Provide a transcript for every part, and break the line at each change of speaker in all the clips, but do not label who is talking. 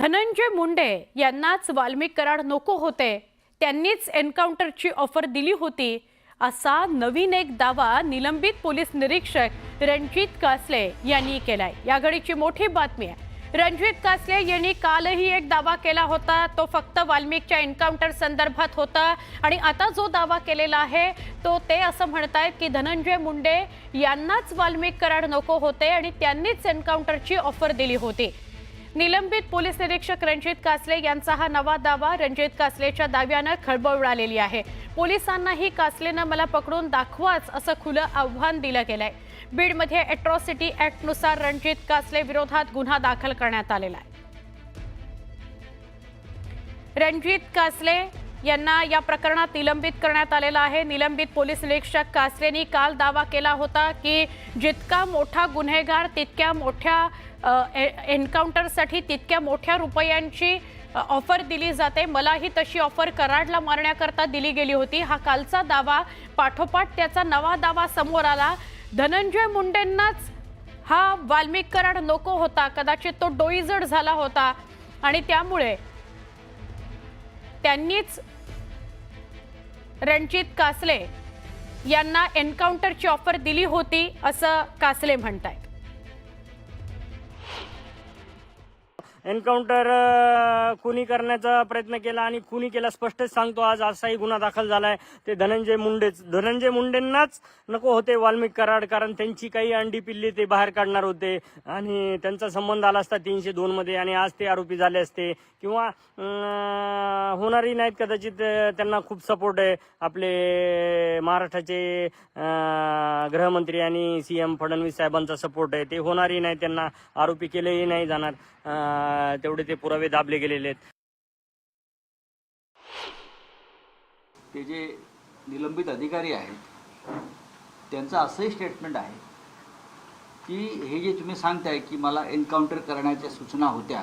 धनंजय मुंडे यांनाच वाल्मिक कराड नको होते, त्यांनीच एन्काउंटरची ऑफर दिली होती, असा नवीन एक दावा निलंबित पोलीस निरीक्षक रणजित कासले यांनी केलाय। या घडीची मोठी बातमी आहे। रणजित कासले यांनी कालही एक दावा केला होता, तो फक्त वाल्मिकच्या एन्काउंटर संदर्भात होता आणि आता जो दावा केलेला आहे तो ते असं म्हणतायत की धनंजय मुंडे यांनाच वाल्मिक कराड नको होते आणि त्यांनीच एन्काउंटरची ऑफर दिली होती। निलंबित पोलीस निरीक्षक रणजित कासले यांचा हा नवा दावा। रणजित कासलेच्या दाव्याने खळबळ उडालेली आहे। पोलिसांनाही कासलेनं मला पकडून दाखवाच असं खुलं आव्हान दिलं गेलंय। बीडमध्ये अॅट्रॉसिटी ऍक्ट नुसार रणजित कासले विरोधात गुन्हा दाखल करण्यात आलेला आहे। रणजित कासले यांना या प्रकरणात निलंबित करण्यात आलेला आहे। निलंबित पोलीस निरीक्षक कासलेंनी काल दावा केला होता की जितका मोठा गुन्हेगार तितक्या मोठ्या एन्काउंटरसाठी तितक्या मोठ्या रुपयांची ऑफर दिली जाते, मलाही तशी ऑफर कराडला मारण्याकरता दिली गेली होती। हा कालचा दावा पाठोपाठ त्याचा नवा दावा समोर आला। धनंजय मुंडेंनाच हा वाल्मिक कराड नको होता, कदाचित तो डोईजड झाला होता आणि त्यामुळे त्यांनीच रणजित कासले यांना एन्काउंटरची ऑफर दिली होती असं कासले म्हणतात।
एन्काउंटर खुनी करण्याचा प्रयत्न केला आणि खुनी केला स्पष्टच सांगतो। आज असाही गुन्हा दाखल झालाय। ते धनंजय मुंडेंनाच नको होते वाल्मिक कराड, कारण त्यांची काही अंडी पिल्ली ते बाहेर काढणार होते आणि त्यांचा संबंध आला असता 302 मध्ये आणि आज ते आरोपी झाले असते किंवा होणारही नाहीत। कदाचित त्यांना खूप सपोर्ट आहे आपले महाराष्ट्राचे गृहमंत्री आणि सीएम फडणवीस साहेबांचा सपोर्ट आहे। ते होणारही नाही, त्यांना आरोपी केलेही नाही जाणार, तेवढे ते पुरावे दाबले गेलेले आहेत।
ते जे निलंबित अधिकारी आहेत त्यांचं असंही स्टेटमेंट आहे की हे जे तुम्ही सांगताय की मला एन्काउंटर करण्याच्या सूचना होत्या,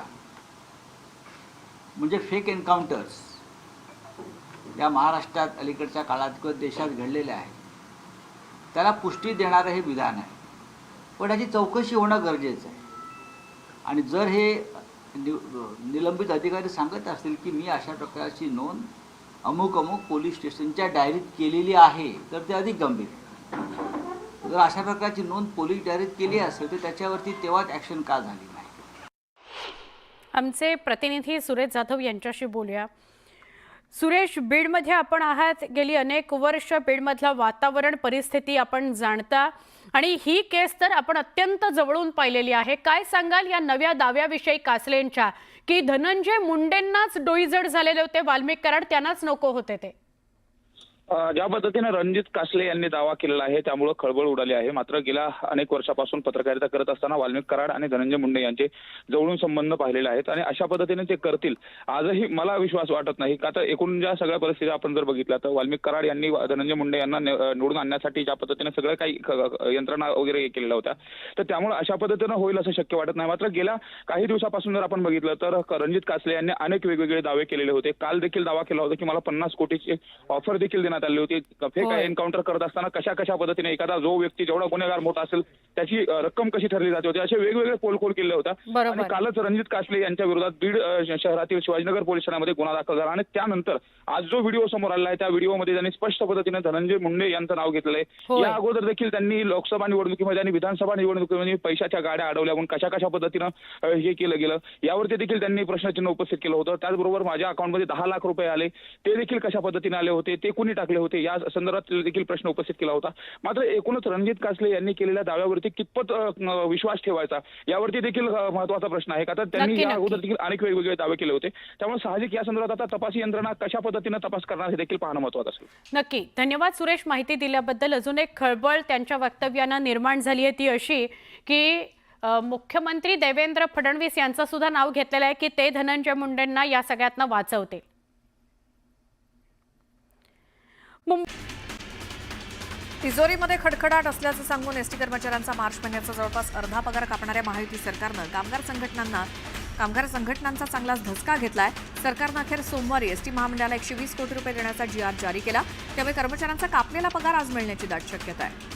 म्हणजे फेक एन्काउंटर्स या महाराष्ट्रात अलीकडच्या काळात किंवा देशात घडलेले आहेत, त्याला पुष्टी देणारं हे विधान आहे। पण याची चौकशी होणं गरजेचं आहे आणि जर हे निलंबित अधिकारी सांगत असतील की मी अशा प्रकारची नोंद अमुक पोलीस स्टेशनच्या डायरीत केलेली आहे, तर ते अधिक गंभीर आहे। जर अशा प्रकारची नोंद पोलीस डायरीत केली असेल तर त्याच्यावरती तेव्हाच ॲक्शन का झाली नाही।
आमचे प्रतिनिधी सुरेश जाधव यांच्याशी बोलूया। सुरेश, बीडमध्ये आपण आहात, गेली अनेक वर्ष बीडमधलं वातावरण परिस्थिती आपण जाणता आणि ही केस तर आपण अत्यंत जवळून पाहिलेली आहे। काय सांगाल या नव्या दाव्याविषयी कासलेंच्या की धनंजय मुंडेंनाच डोईजड झालेले होते वाल्मिक कराड, त्यांनाच नको होते ते?
ज्या पद्धतीने रणजित कासले यांनी दावा केलेला आहे त्यामुळे खळबळ उडाली आहे। मात्र गेल्या अनेक वर्षापासून पत्रकारिता करत असताना वाल्मिक कराड आणि धनंजय मुंडे यांचे जवळून संबंध पाहिलेले आहेत आणि अशा पद्धतीने ते करतील आजही मला विश्वास वाटत नाही। का तर एकूण ज्या सगळ्या परिस्थिती आपण जर बघितल्या तर वाल्मिक कराड यांनी धनंजय मुंडे यांना निवडून आणण्यासाठी ज्या पद्धतीने सगळं काही यंत्रणा वगैरे केलेल्या होत्या, तर त्यामुळे अशा पद्धतीने होईल असं शक्य वाटत नाही। मात्र गेल्या काही दिवसापासून जर आपण बघितलं तर रणजित कासले यांनी अनेक वेगवेगळे दावे केलेले होते। काल देखील दावा केला होता की मला 50 कोटीची ऑफर देखील देण्यात आली होती। फेक एन्काउंटर करत असताना कशा पद्धतीने एखादा जो व्यक्ती जेवढा गुन्हेगार मोठा असेल त्याची रक्कम कशी ठरली जाते होती, असे वेगवेगळे पोलखोल केले होता। आणि कालच रणजित कासले यांच्या विरोधात बीड शहरातील शिवाजीनगर पोलीस ठाण्यामध्ये गुन्हा दाखल झाला आणि त्यानंतर आज जो व्हिडिओ समोर आला आहे त्या व्हिडिओमध्ये त्यांनी स्पष्ट पद्धतीने धनंजय मुंडे यांचं नाव घेतलंय। या अगोदर देखील त्यांनी लोकसभा निवडणुकीमध्ये आणि विधानसभा निवडणुकीमध्ये पैशाच्या गाड्या अडवल्या म्हणून कशा पद्धतीनं हे केलं गेलं यावरती देखील त्यांनी प्रश्नचिन्ह उपस्थित केलं होतं। त्याचबरोबर माझ्या अकाउंटमध्ये 10 लाख रुपये आले, ते देखील कशा पद्धतीने आले होते, ते कुणी टाकले होते, या संदर्भात देखील प्रश्न उपस्थित केला होता। मात्र एकूणच रणजित कासले यांनी केलेल्या दाव्यावरती कितपत विश्वास ठेवायचा यावरती देखील महत्त्वाचा प्रश्न आहे। का तर त्यांनी या अगोदर देखील अनेक वेगवेगळे दावे केले होते, त्यामुळे साहजिक या संदर्भात आता तपासी यंत्रणा कशा पद्धतीने तपास करणार हे देखील पाहणं महत्त्वाचं असेल।
नक्की, धन्यवाद सुरेश माहिती दिल्याबद्दल। अजून एक खळबळ त्यांच्या वक्तव्यानं निर्माण झाली आहे, ती अशी की मुख्यमंत्री देवेंद्र फडणवीस यांचं सुद्धा नाव घेतलेलं आहे की ते धनंजय मुंडेंना या सगळ्यातनं वाचवतील।
तिजोरीमध्ये खडखडाट असल्याचं सांगून एसटी कर्मचाऱ्यांचा मार्च महिन्याचा जवळपास अर्धा पगार कापणाऱ्या महायुती सरकारनं कामगार संघटनांचा चांगलाच धसका घेतलाय। सरकारनं अखेर सोमवारी एसटी महामंडळाला 120 कोटी रुपये देण्याचा GR जारी केला, त्यामुळे कर्मचाऱ्यांचा कापलेला पगार आज मिळण्याची दाट शक्यता आहे।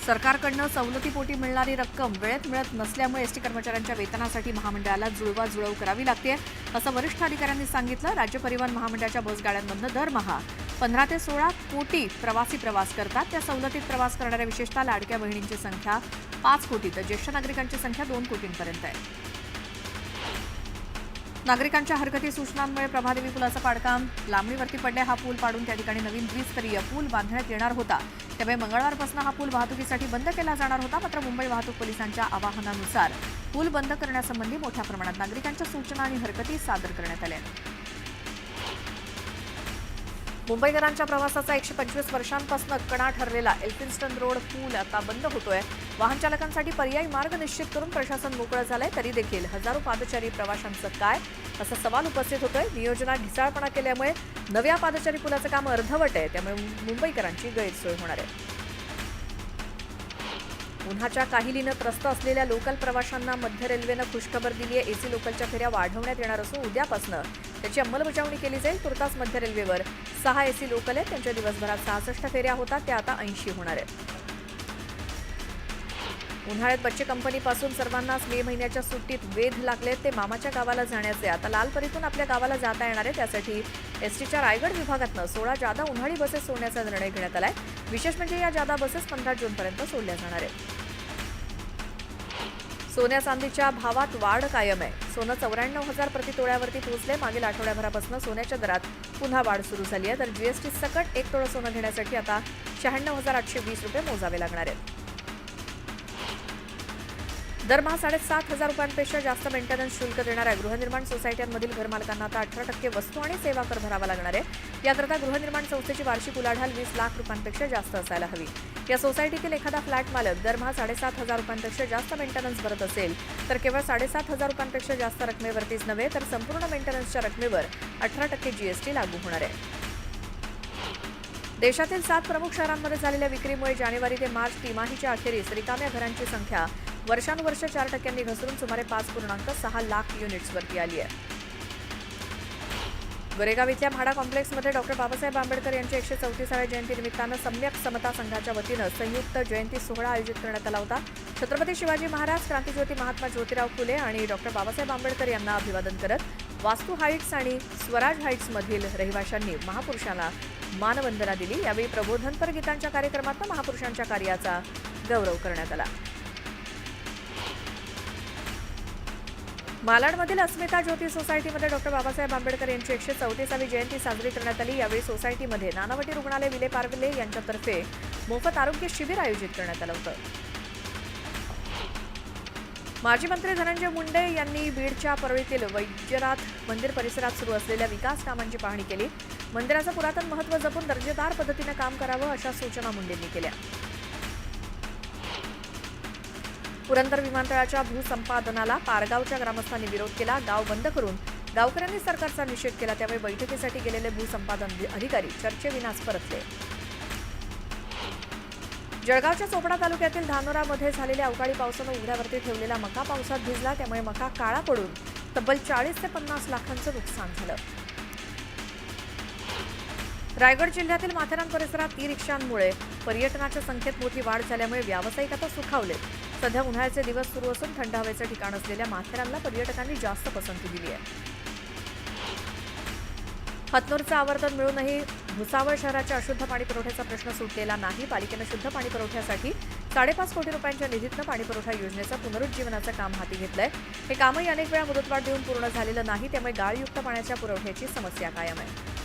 सरकारकडनं सवलतीपोटी मिळणारी रक्कम वेळेत मिळत नसल्यामुळे एसटी कर्मचाऱ्यांच्या वेतनासाठी महामंडळाला जुळवाजुळव करावी लागते असं वरिष्ठ अधिकाऱ्यांनी सांगितलं. राज्य परिवहन महामंडळाच्या बसगाड्यांमधनं दरमहा 15 ते 16 कोटी प्रवासी प्रवास करतात. त्या सवलतीत प्रवास करणाऱ्या विशेषतः लाडक्या बहिणींची संख्या 5 कोटी तर ज्येष्ठ नागरिकांची संख्या 2 कोटींपर्यंत आहे. नागरिकांच्या हरकती सूचनांमुळे प्रभादेवी पुलाचं पाडकाम लांबणीवरती पडले. हा पूल पाडून त्या ठिकाणी नवीन द्विस्तरीय पूल बांधण्यात येणार होता. त्यामुळे मंगळवारपासून हा पूल वाहतुकीसाठी बंद केला जाणार होता. मात्र मुंबई वाहतूक पोलिसांच्या आवाहनानुसार पूल बंद करण्यासंबंधी मोठ्या प्रमाणात नागरिकांच्या सूचना आणि हरकती सादर करण्यात आल्या. मुंबईकरांच्या प्रवासाचा 125 वर्षांपासून कणा ठरलेला एल्फिन्स्टन रोड पूल आता बंद होतोय. वाहन चालकांसाठी पर्यायी मार्ग निश्चित करून प्रशासन मोकळं झालंय. तरी देखील हजारो पादचारी प्रवाशांचं काय असा सवाल उपस्थित होतोय. नियोजनात ढिसाळपणा केल्यामुळे नव्या पादचारी पुलाचं काम अर्धवट आहे. त्यामुळे मुंबईकरांची गैरसोय होणार आहे. उन्हाच्या काहिलीनं त्रस्त असलेल्या लोकल प्रवाशांना मध्य रेल्वेनं खुशखबर दिली आहे. एसी लोकलच्या फेऱ्या वाढवण्यात येणार असून उद्यापासून त्याची अंमलबजावणी केली जाईल. तुर्तास मध्य रेल्वेवर 6 एसी लोकल आहेत. त्यांच्या दिवसभरात 66 फेऱ्या होतात, त्या आता 80 होणार आहेत. उन्हाळ्यात बच्चे कंपनीपासून सर्वांनाच मे महिन्याच्या सुट्टीत वेध लागलेत. ते मामाच्या गावाला जाण्याचे आता लालपरीतून आपल्या गावाला जाता येणार आहे. त्यासाठी एसटीच्या रायगड विभागातनं 16 जादा उन्हाळी बसेस सोडण्याचा निर्णय घेण्यात आलाय. विशेष म्हणजे या जादा बसेस 15 जूनपर्यंत सोडल्या जाणार आहेत. सोन्या चांदीच्या भावात वाढ कायम आहे. सोनं 94,000 प्रतितोळ्यावरती पोहोचले. मागील आठवड्याभरापासून सोन्याच्या दरात पुन्हा वाढ सुरू झाली आहे. तर जीएसटी सकट 1 तोळं सोनं घेण्यासाठी आता 96,820 रुपये मोजावे लागणार आहेत. दरमहा 7,500 रुपयांपेक्षा जास्त मेंटेनन्स शुल्क देणाऱ्या गृहनिर्माण सोसायट्यांमधील घरमालकांना आता 18% वस्तू आणि सेवा कर भरावा लागणार आहे. याकरता गृहनिर्माण संस्थेची वार्षिक उलाढाल 20 लाख रुपयांपेक्षा जास्त असायला हवी. या सोसायटीतील एखादा फ्लॅट मालक दरमहा 7,500 रुपयांपेक्षा जास्त मेंटेनन्स भरत असेल तर केवळ 7,500 रुपयांपेक्षा जास्त रकमेवरतीच नव्हे तर संपूर्ण मेंटेनन्सच्या रकमेवर 18% जीएसटी लागू होणार आहे. देशातील 7 प्रमुख शहरांमध्ये झालेल्या विक्रीमुळे जानेवारी ते मार्च तिमाहीच्या अखेरीस रिकाम्या घरांची संख्या वर्षानुवर्ष 4% घसरून सुमारे 5.6 लाख युनिट्सवरती आली आहे. गोरेगाव इथल्या म्हाडा कॉम्प्लेक्समध्ये डॉक्टर बाबासाहेब आंबेडकर यांच्या 134व्या जयंतीनिमित्तानं सम्यक समता संघाच्या वतीनं संयुक्त जयंती सोहळा आयोजित करण्यात आला होता. छत्रपती शिवाजी महाराज, क्रांतिज्योती महात्मा ज्योतिराव फुले आणि डॉक्टर बाबासाहेब आंबेडकर यांना अभिवादन करत वास्तू हाईट्स आणि स्वराज हाईट्समधील रहिवाशांनी महापुरुषांना मानवंदना दिली. यावेळी प्रबोधनपर गीतांच्या कार्यक्रमात महापुरुषांच्या कार्याचा गौरव करण्यात आला. मालाडमधील अस्मिता ज्योती सोसायटीमध्ये डॉक्टर बाबासाहेब आंबेडकर यांची 134वी जयंती साजरी करण्यात आली. यावेळी सोसायटीमध्ये नानावटी रुग्णालय विले पार्वले यांच्यातर्फे मोफत आरोग्य शिबिर आयोजित करण्यात आलं होतं. माजी मंत्री धनंजय मुंडे यांनी बीडच्या परळीतील वैद्यनाथ मंदिर परिसरात सुरू असलेल्या विकास कामांची पाहणी केली. मंदिराचं पुरातन महत्त्व जपून दर्जेदार पद्धतीनं काम करावं अशा सूचना मुंडेंनी केल्या. पुरंदर विमानतळाच्या भूसंपादनाला पारगावच्या ग्रामस्थांनी विरोध केला. गाव बंद करून गावकऱ्यांनी सरकारचा निषेध केला. त्यामुळे बैठकीसाठी गेलेले भूसंपादन अधिकारी चर्चेविनाच परतले. जळगावच्या चोपडा तालुक्यातील धानोरामध्ये झालेल्या अवकाळी पावसानं उघड्यावरती ठेवलेला मका पावसात भिजला. त्यामुळे मका काळा पडून तब्बल 40 ते 50 लाखांचं नुकसान झालं. रायगड जिल्ह्यातील माथेरान परिसरात ई-रिक्षांमुळे पर्यटनाच्या संख्येत मोठी वाढ झाल्यामुळे व्यावसायिक आता सुखावले. सध्या उन्हाळ्याचे दिवस सुरू असून थंड हवेचं ठिकाण असलेल्या माथेरानला पर्यटकांनी जास्त पसंती दिली आहे. हतनूरचं आवर्तन मिळूनही भुसावळ शहराच्या अशुद्ध पाणी पुरवठ्याचा प्रश्न सुटलेला नाही. पालिकेनं शुद्ध पाणी पुरवठ्यासाठी 5.5 कोटी रुपयांच्या निधीतनं पाणीपुरवठा योजनेचं पुनरुज्जीवनाचं काम हाती घेतलंय. हे कामही अनेक वेळा मुदतवाढ देऊन पूर्ण झालेलं नाही. त्यामुळे गाळयुक्त पाण्याच्या पुरवठ्याची समस्या कायम आहे.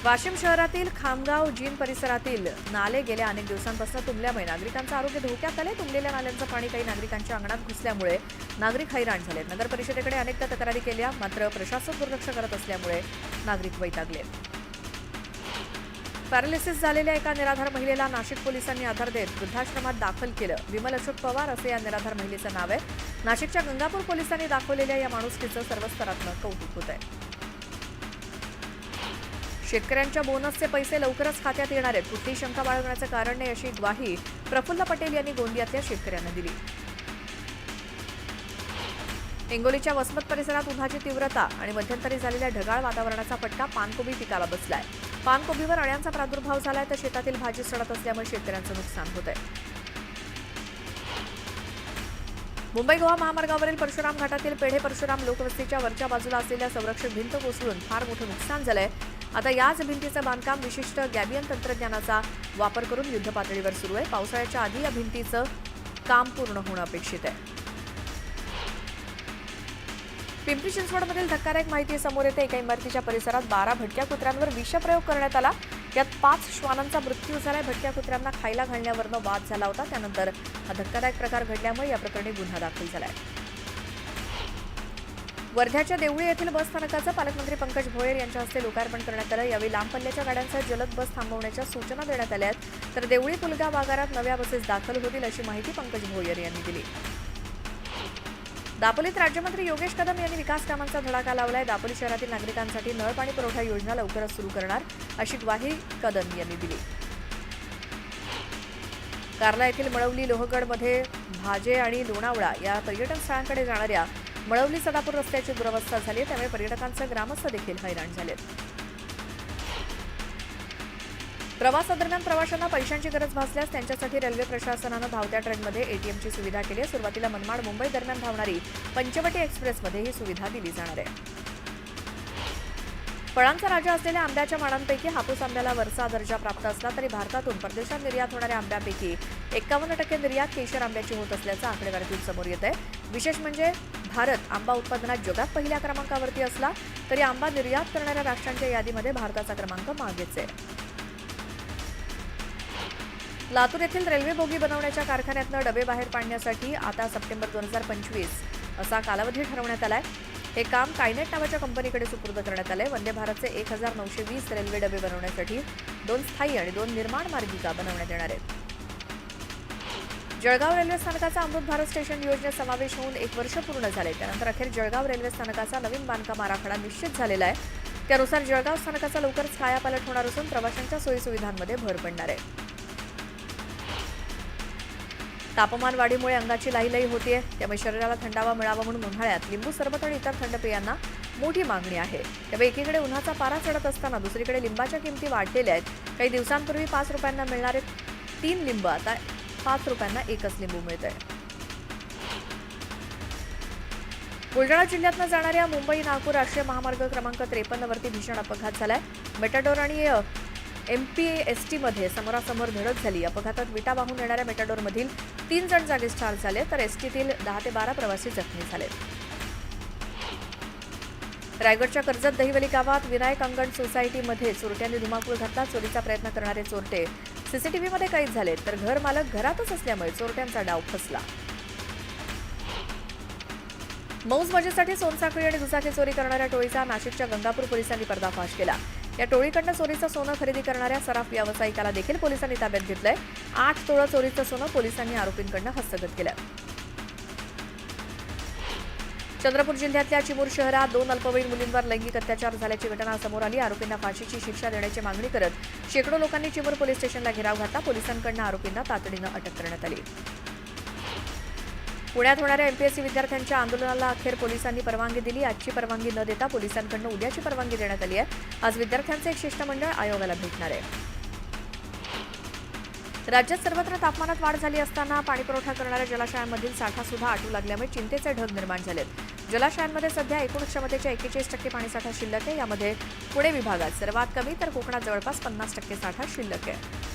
वाशिम शहरातील खामगाव जीन परिसरातील नाले गेल्या अनेक दिवसांपासून तुंबल्यामुळे नागरिकांचं आरोग्य धोक्यात आले. तुंबलेल्या नाल्यांचं पाणी काही नागरिकांच्या अंगणात घुसल्यामुळे नागरिक हैराण झाले. नगर परिषदेकडे अनेकदा तक्रारी केल्या, मात्र प्रशासन दुर्लक्ष करत असल्यामुळे नागरिक वैतागले. पॅरालिसिस झालेल्या एका निराधार महिलेला नाशिक पोलिसांनी आधार देत वृद्धाश्रमात दाखल केलं. विमल अशोक पवार असे या निराधार महिलेचं नाव आहे. नाशिकच्या गंगापूर पोलिसांनी दाखवलेल्या या माणुसकीचं सर्व स्तरातनं कौतुक होत आहे. शेतकऱ्यांच्या बोनसचे पैसे लवकरच खात्यात येणार आहेत. कुठलीही शंका बाळगण्याचं कारण नाही अशी ग्वाही प्रफुल्ल पटेल यांनी गोंदियातल्या शेतकऱ्यांना दिली. हिंगोलीच्या वसमत परिसरात उन्हाची तीव्रता आणि मध्यंतरी झालेल्या ढगाळ वातावरणाचा फटका पानकोबी पिकाला बसलाय. पानकोबीवर अळ्यांचा प्रादुर्भाव झालाय तर शेतातील भाजी सडत असल्यामुळे शेतकऱ्यांचं नुकसान होत आहे. मुंबई गोवा महामार्गावरील परशुराम घाटातील पेढे परशुराम लोकवस्तीच्या वरच्या बाजूला असलेल्या संरक्षक भिंत कोसळून फार मोठं नुकसान झालंय. आता याच भिंतीचं बांधकाम विशिष्ट गॅबियन तंत्रज्ञानाचा वापर करून युद्धपातळीवर सुरू आहे. पावसाळ्याच्या आधी या भिंतीचं काम पूर्ण होणं अपेक्षित आहे. पिंपरी चिंचवडमधील धक्कादायक माहिती समोर येते. एका इमारतीच्या परिसरात 12 भटक्या कुत्र्यांवर विषप्रयोग करण्यात आला. यात 5 श्वानांचा मृत्यू झालाय. भटक्या कुत्र्यांना खायला घालण्यावरनं वाद झाला होता. त्यानंतर हा धक्कादायक प्रकार घडल्यामुळे या प्रकरणी गुन्हा दाखल झालाय. वर्ध्याच्या देवळी येथील बस स्थानकाचं पालकमंत्री पंकज भोयर यांच्या हस्ते लोकार्पण करण्यात आलं. यावेळी लांब पल्ल्याच्या गाड्यांसह जलद बस थांबवण्याच्या सूचना देण्यात आल्या आहेत. तर देवळी पुलगाव आगारात नव्या बसेस दाखल होतील अशी माहिती पंकज भोयर यांनी दिली. दापोलीत राज्यमंत्री योगेश कदम यांनी विकास कामांचा धडाका लावलाय. दापोली शहरातील नागरिकांसाठी नळ पाणी पुरवठा योजना लवकरच सुरू करणार अशी ग्वाही कदम यांनी दिली. कार्ला येथील मळवली लोहगडमध्ये भाजे आणि लोणावळा या पर्यटन स्थळांकडे जाणाऱ्या मळवली सदापूर रस्त्याची दुरवस्था झाली. त्यामुळे पर्यटकांचे ग्रामस्थ देखील हैराण झालेत. प्रवासादरम्यान प्रवाशांना पैशांची गरज भासल्यास त्यांच्यासाठी रेल्वे प्रशासनानं धावत्या ट्रेनमध्ये एटीएमची सुविधा केली आहे. सुरुवातीला मनमाड मुंबई दरम्यान धावणारी पंचवटी एक्सप्रेसमध्ये ही सुविधा दिली जाणार आहे. फळांचा राजा असलेल्या आंब्याच्या मानांपैकी हापूस आंब्याला वरचा दर्जा प्राप्त असला तरी भारतातून परदेशात निर्यात होणाऱ्या आंब्यापैकी 51% निर्यात केशर आंब्याची होत असल्याचं आकडेवारीतून समोर येत आहे. विशेष म्हणजे भारत आंबा उत्पादनात जगात पहिल्या क्रमांकावरती असला तरी आंबा निर्यात करणाऱ्या राष्ट्रांच्या यादीमध्ये भारताचा क्रमांक मागेच आहे. लातूर येथील रेल्वे बोगी बनवण्याच्या कारखान्यातनं डबे बाहेर पाडण्यासाठी आता सप्टेंबर 2025 असा कालावधी ठरवण्यात आलाय. हे काम कायनेट नावाच्या कंपनीकडे सुपूर्द करण्यात आलंय. वंदे भारतचे 1920 रेल्वे डबे बनवण्यासाठी 2 स्थायी आणि 2 निर्माण मार्गिका बनवण्यात येणार आहेत. जळगाव रेल्वे स्थानकाचा अमृत भारत स्टेशन योजनेत समावेश होऊन 1 वर्ष पूर्ण झाले. त्यानंतर अखेर जळगाव रेल्वे स्थानकाचा नवीन बांधकाम आराखडा निश्चित झालेला आहे. त्यानुसार जळगाव स्थानकाचा लवकरच कायापालट होणार असून प्रवाशांच्या सोयीसुविधांमध्ये भर पडणार आहे. तापमान वाढीमुळे अंगाची लाहीलाही होतीये. त्यामुळे शरीराला थंडावा मिळावा म्हणून उन्हाळ्यात लिंबू सरबत आणि इतर थंड पेयांना मोठी मागणी आहे. त्यामुळे एकीकडे उन्हाचा पारा चढत असताना दुसरीकडे लिंबाच्या किमती वाढलेल्या आहेत. काही दिवसांपूर्वी 5 रुपयांना मिळणारे 3 लिंब आता 5 रुपयांना एकच लिंबू मिळत आहे. बुलढाणा जिल्ह्यातनं जाणाऱ्या मुंबई नागपूर राष्ट्रीय महामार्ग क्रमांक 53 वरती भीषण अपघात झालाय. मेटाडोर आणि MPST मध्ये समोरासमोर धडक झाली. अपघातात विटा वाहून येणाऱ्या मेटाडोरमधील 3 जण जागीच ठार झाले तर एसटीतील 10 ते 12 प्रवासी जखमी झाले. रायगडच्या कर्जत दहिवली गावात विनायक अंगण सोसायटीमध्ये चोरट्यांनी धुमाकूळ घातला. चोरीचा प्रयत्न करणारे चोरटे सीसीटीव्हीमध्ये कैद झाले तर घर मालक घरातच असल्यामुळे चोरट्यांचा डाव फसला. मौज मजेसाठी सोनसाखळी आणि दुचाकी चोरी करणाऱ्या टोळीचा नाशिकच्या गंगापूर पोलिसांनी पर्दाफाश केला. या टोळीकडनं चोरीचं सोनं खरेदी करणाऱ्या सराफ व्यावसायिकाला देखील पोलिसांनी ताब्यात घेतलंय. 8 तोळा चोरीचं सोनं पोलिसांनी आरोपींकडनं हस्तगत केलं. चंद्रपूर जिल्ह्यातल्या चिमूर शहरात 2 अल्पवयीन मुलींवर लैंगिक अत्याचार झाल्याची घटना समोर आली. आरोपींना फाशीची शिक्षा देण्याची मागणी करत शेकडो लोकांनी चिमूर पोलीस स्टेशनला घेराव घातला. पोलिसांकडनं आरोपींना तातडीनं अटक करण्यात आली. पुण्यात होणाऱ्या MPSC विद्यार्थ्यांच्या आंदोलनाला अखेर पोलिसांनी परवानगी दिली. आजची परवानगी न देता पोलिसांकडून उद्याची परवानगी देण्यात आली आहे. आज विद्यार्थ्यांचे एक शिष्टमंडळ आयोगाला भेटणार आहे. राज्यात सर्वत्र तापमानात वाढ झाली असताना पाणीपुरवठा करणाऱ्या जलाशयांमधील साठा सुद्धा आटू लागल्यामुळे चिंतेचे ढग निर्माण झालेत. जलाशयांमध्ये सध्या एकूण क्षमतेच्या 41% पाणीसाठा शिल्लक आहे. यामध्ये पुणे विभागात सर्वात कमी तर कोकणात जवळपास 50% साठा शिल्लक आहे.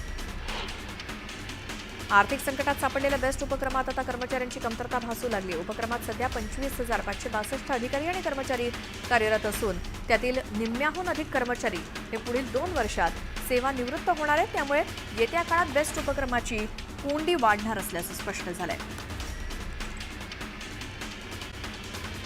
आर्थिक संकटात सापडलेल्या बेस्ट उपक्रमात आता कर्मचाऱ्यांची कमतरता भासू लागली. उपक्रमात सध्या 25,562 अधिकारी आणि कर्मचारी कार्यरत असून त्यातील निम्म्याहून अधिक कर्मचारी हे पुढील 2 वर्षात सेवानिवृत्त होणार आहेत. त्यामुळे येत्या काळात बेस्ट उपक्रमाची कोंडी वाढणार असल्याचं स्पष्ट झालंय.